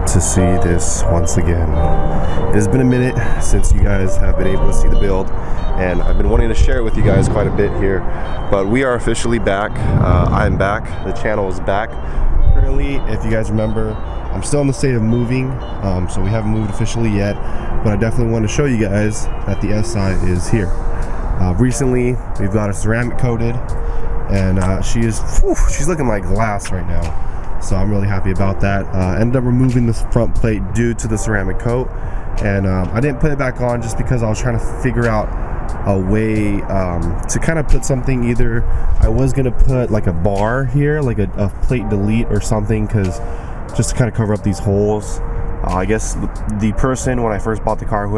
good to see this once again. It has been a minute since you guys have been able to see the build, and I've been wanting to share it with you guys quite a bit here, but we are officially back. I'm back. The channel is back. Currently, if you guys remember, I'm still in the state of moving, so we haven't moved officially yet, but I definitely want to show you guys that the SI is here. Recently, we've got a ceramic coated, and she's looking like glass right now. So I'm really happy about that. Ended up removing this front plate due to the ceramic coat, and I didn't put it back on just because I was trying to figure out a way to kind of put something. Either I was gonna put like a bar here, like a plate delete or something, because just to kind of cover up these holes. I guess the person, when I first bought the car,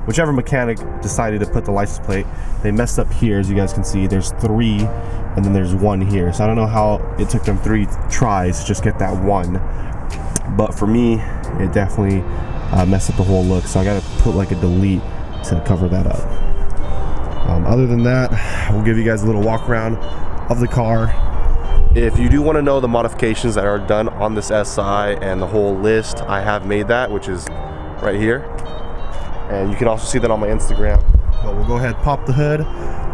whichever mechanic decided to put the license plate, they messed up here. As you guys can see, there's 3 and then there's 1 here, so I don't know how it took them 3 tries to just get that 1, but for me it definitely messed up the whole look, so I gotta put like a delete to cover that up. Other than that, we'll give you guys a little walk around of the car. If you do want to know the modifications that are done on this SI and the whole list, I have made that, which is right here, and you can also see that on my Instagram. But we'll go ahead, pop the hood,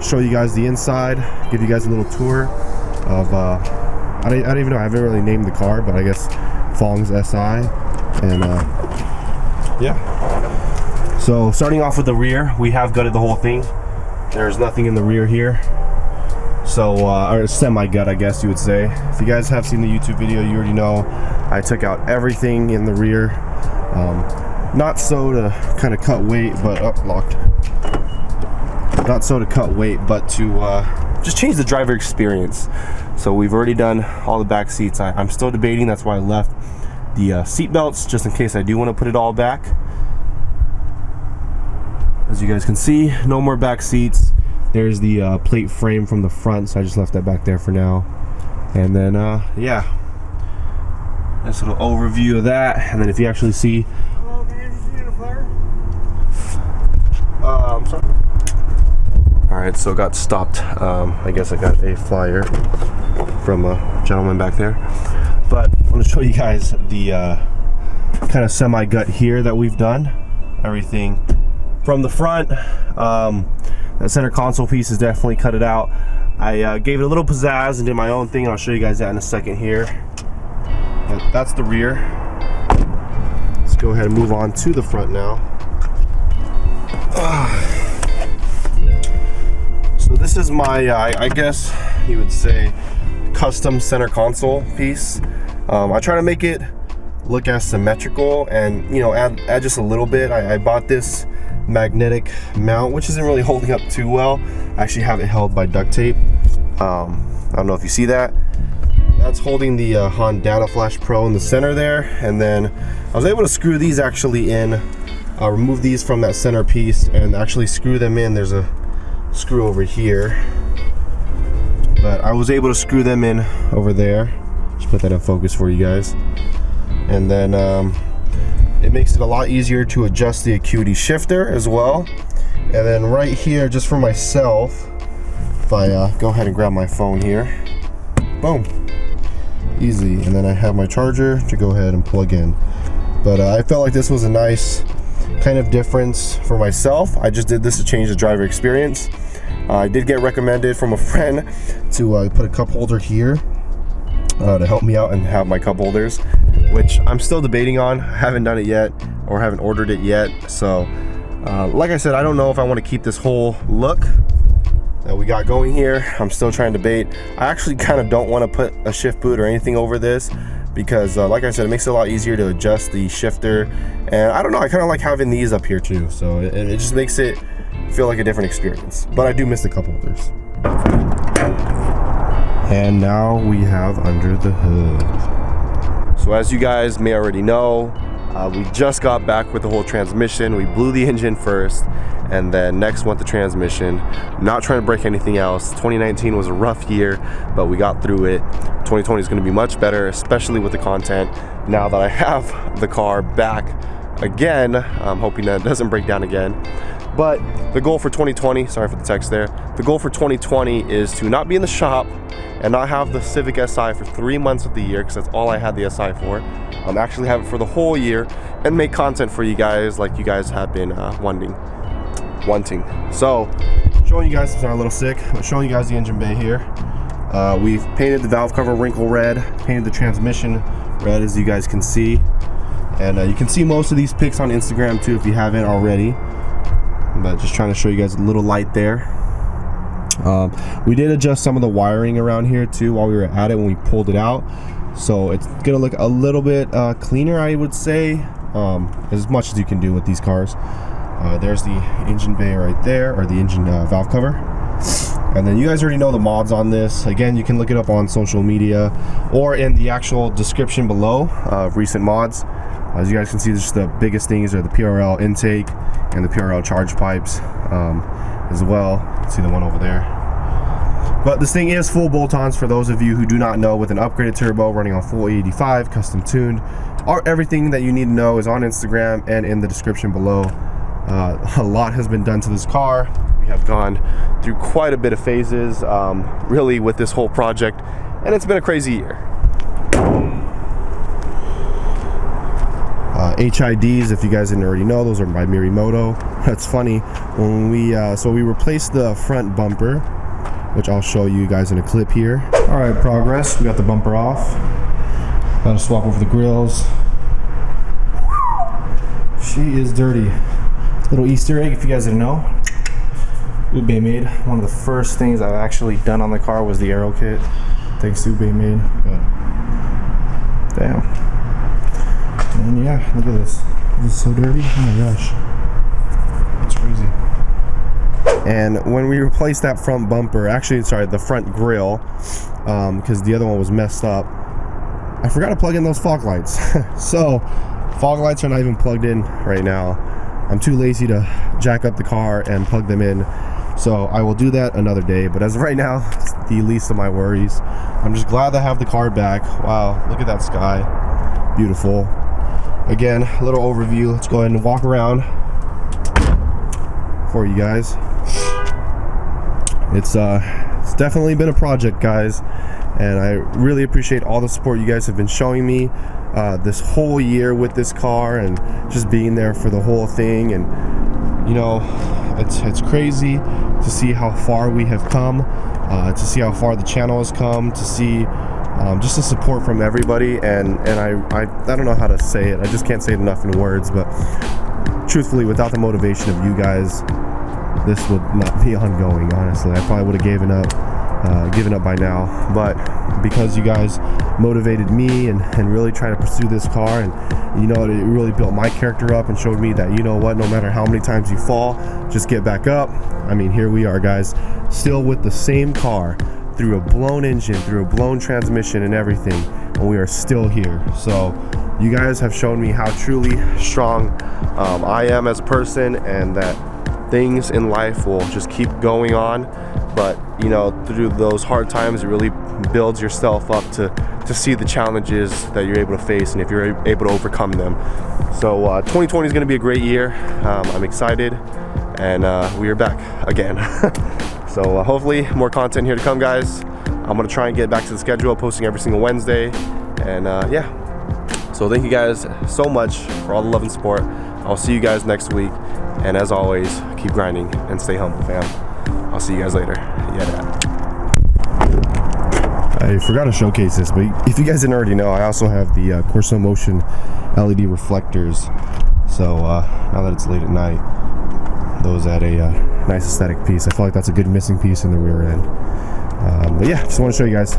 show you guys the inside, give you guys a little tour of I don't even know, I haven't really named the car, but I guess Phong's SI. And yeah, so starting off with the rear, we have gutted the whole thing. There's nothing in the rear here, so or semi-gut, I guess you would say. If you guys have seen the YouTube video, you already know I took out everything in the rear, not so to kind of cut weight, but locked. Not so to cut weight, but to just change the driver experience. So we've already done all the back seats. I'm still debating. That's why I left the seat belts, just in case I do want to put it all back. As you guys can see, no more back seats. There's the plate frame from the front, so I just left that back there for now. And then yeah, nice little overview of that. And then if you actually see, I'm sorry. Alright, so got stopped. I guess I got a flyer from a gentleman back there. But I want to show you guys the kind of semi-gut here that we've done. Everything from the front. That center console piece is definitely cut it out. I gave it a little pizzazz and did my own thing. I'll show you guys that in a second here. But that's the rear. Let's go ahead and move on to the front now. So this is my, I guess you would say, custom center console piece. I try to make it look as symmetrical and, you know, add just a little bit. I bought this magnetic mount, which isn't really holding up too well. I actually have it held by duct tape. I don't know if you see that. That's holding the Data Flash Pro in the center there, and then I was able to screw these actually in. Remove these from that center piece and actually screw them in. There's a screw over here, but I was able to screw them in over there. Just put that in focus for you guys. And then it makes it a lot easier to adjust the acuity shifter as well. And then right here, just for myself, if I go ahead and grab my phone here, boom, easy. And then I have my charger to go ahead and plug in. But I felt like this was a nice kind of difference for myself. I just did this to change the driver experience. I did get recommended from a friend to put a cup holder here to help me out and have my cup holders, which I'm still debating on. I haven't done it yet, or haven't ordered it yet. So like I said, I don't know if I want to keep this whole look that we got going here. I'm still trying to debate. I actually kind of don't want to put a shift boot or anything over this, because like I said, it makes it a lot easier to adjust the shifter. And I don't know, I kind of like having these up here too, so it just makes it feel like a different experience. But I do miss the cup holders. And now we have under the hood. So as you guys may already know, we just got back with the whole transmission. We blew the engine first, and then next went the transmission. Not trying to break anything else. 2019 was a rough year, but we got through it. 2020 is going to be much better, especially with the content. Now that I have the car back again, I'm hoping that it doesn't break down again. But the goal for 2020, sorry for the text there, the goal for 2020 is to not be in the shop and not have the Civic Si for 3 months of the year, because that's all I had the Si for. Actually have it for the whole year and make content for you guys like you guys have been wanting. So showing you guys, I'm a little sick, but showing you guys the engine bay here. We've painted the valve cover wrinkle red, painted the transmission red, as you guys can see, and you can see most of these pics on Instagram too if you haven't already, but just trying to show you guys a little light there. We did adjust some of the wiring around here too while we were at it when we pulled it out, so it's gonna look a little bit cleaner, I would say, as much as you can do with these cars. There's the engine bay right there, or the engine valve cover. And then you guys already know the mods on this. Again, you can look it up on social media or in the actual description below of recent mods. As you guys can see, just the biggest things are the PRL intake and the PRL Chargepipes as well. You can see the one over there. But this thing is full bolt-ons for those of you who do not know, with an upgraded turbo running on full 85, custom tuned. Everything that you need to know is on Instagram and in the description below. A lot has been done to this car. We have gone through quite a bit of phases, really, with this whole project, and it's been a crazy year. HIDs, if you guys didn't already know, those are by Mirimoto. That's funny. When we we replaced the front bumper, which I'll show you guys in a clip here. All right, progress. We got the bumper off. Got to swap over the grills. She is dirty. Little Easter egg, if you guys didn't know. Ube made. One of the first things I've actually done on the car was the aero kit. Thanks to Ube made. But damn. And yeah, look at this. This is so dirty. Oh my gosh. It's crazy. And when we replaced that front bumper, actually, sorry, the front grill, because the other one was messed up, I forgot to plug in those fog lights. So, fog lights are not even plugged in right now. I'm too lazy to jack up the car and plug them in, so I will do that another day. But as of right now, it's the least of my worries. I'm just glad to have the car back. Wow, look at that sky. Beautiful. Again, a little overview. Let's go ahead and walk around for you guys. It's definitely been a project, guys, and I really appreciate all the support you guys have been showing me this whole year with this car, and just being there for the whole thing. And you know, it's crazy to see how far we have come, to see how far the channel has come, to see just the support from everybody. And I don't know how to say it. I just can't say it enough in words. But truthfully, without the motivation of you guys, this would not be ongoing. Honestly, I probably would have given up by now, but because you guys motivated me and really trying to pursue this car, and you know, it really built my character up and showed me that, you know what, no matter how many times you fall, just get back up. I mean, here we are, guys, still with the same car, through a blown engine, through a blown transmission and everything, and we are still here. So you guys have shown me how truly strong I am as a person, and that things in life will just keep going on. But you know, through those hard times, it really builds yourself up to see the challenges that you're able to face, and if you're able to overcome them. So 2020 is going to be a great year. I'm excited, and we are back again. So hopefully more content here to come, guys. I'm going to try and get back to the schedule, posting every single Wednesday, and yeah. So thank you guys so much for all the love and support. I'll see you guys next week, and as always, keep grinding and stay humble, fam. I'll see you guys later. Yeah. I forgot to showcase this, but if you guys didn't already know, I also have the Corso Motion LED reflectors. So now that it's late at night, those add a nice aesthetic piece. I feel like that's a good missing piece in the rear end. But yeah, just want to show you guys.